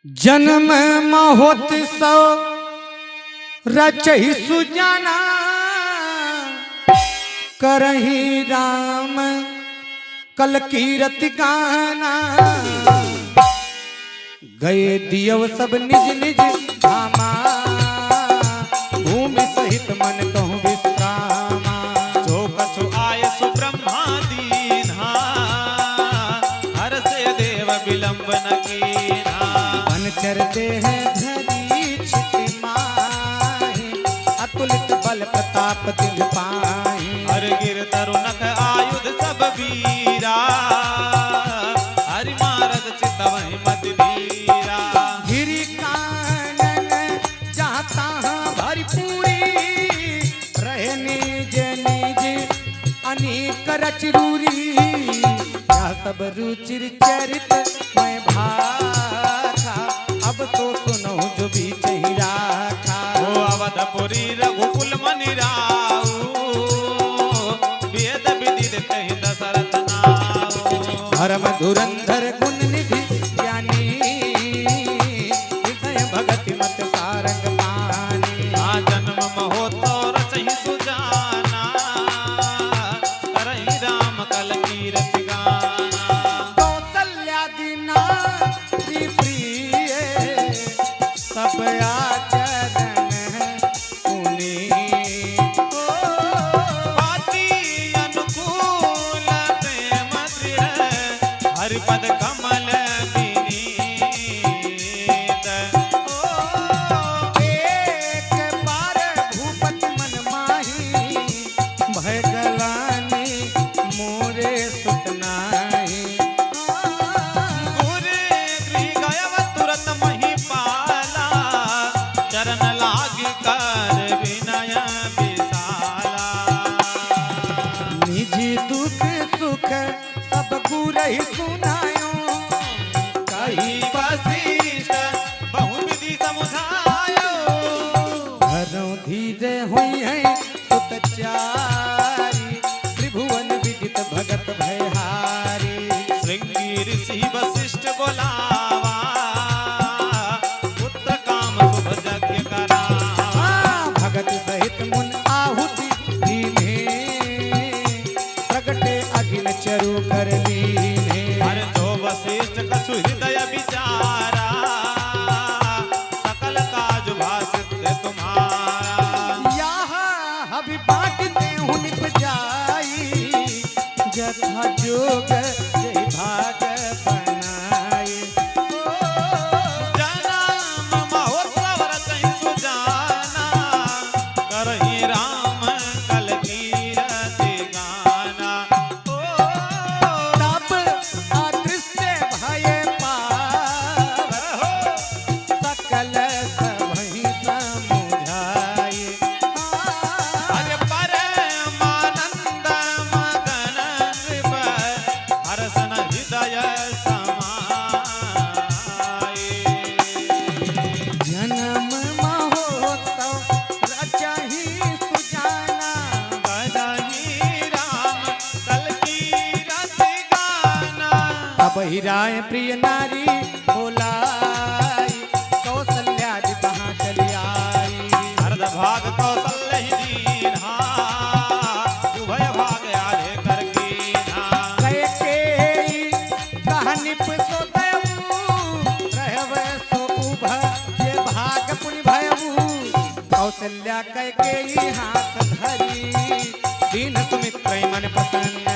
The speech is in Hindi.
जन्म महोत्सव रचहि सुजाना, करहि राम कल कीरति गाना। गए दियव सब निज निज धामा, भूमि सहित मन कहूँ विश्रामा। जो कछु आय सु ब्रह्मा दीन्हा, हर से देव विलंब न कीन्हा। बनचर देह धरी छिति माहि, अतुलित बल प्रताप दिव्य पाहि। हर गिर तरुणक आयुध सब वीरा, हरि मारद चितवहि मति धीरा। गिरि कानन जहाँ तहाँ भरपूरी, रहे निज निज अनेक रचरूरी। यह सब रुचिर चरित मैं भाखा, अब तो सुनो जो बीच ही राखा। ओ अवधपुरी रघुकुल मनि राऊ, वेद विदित कहि दशरथ नाऊ। धर्म धुरंधर गुण निधि ज्ञानी, हृदय भगति मत सारंग पानी। आ जन्म महोत्सव रचहि सुजाना, करहि राम कल कीरति गाना। कौसल्यादि नारी प्रिय, सब आचरण पुनीत। पाति अनुकूल प्रेम दृढ़, हरिपद कमल विनीत। एक बार भूपति मन माही, भय गलानी मोरे सुत नाही। गुर गृह गयव तुरत महिपाला, चरण लागी कर विनय विशाला। निजी दुख सुख सब गुरहि सुनायो, कही वशिष्ठ बहुविधि समुझायो। हरौ धीरे हुई है सुतचारी, त्रिभुवन विदित भगत भयहारी। श्रृंगी ऋषि वशिष्ठ बोलावा, पुत्र काम शुभ यज्ञ करावा। भगत सहित मुन आहुति दीने, प्रगटे अखिल चरु कर लीने। हर जो वशिष्ठ कछु हृदय विचारा, सकल काज भाषित तुम्हारा। यहाँ हबि बाँटते हूँ निप जाई, जथा जोग जय भाग बनाई। जन्म महोत्सव रचहि सुजाना, करहि राम कल कीरति गाना। तब अदृश्य भय पाव, सकल सबहि समुझाई। हरि परमानंद मगन नृप, हरसन हृदय समाये। जन्म महोत्सव रचहि सुजाना, करहि राम कल कीरति गाना। अब ही राय प्रिय नारी बोलाई, कौशल्यादि कहाँ चली आई। अर्ध भाग कौशल्य ही दीन्हा, उभय भाग आधे कर कीन्हा। कैकेयी कहानी सो दयऊ, रहव सो उभ ये भाग पुनि भयऊ। कौशल्या कैकेयी हाथ धरी, दीन सुमित्र मन प्रसन्न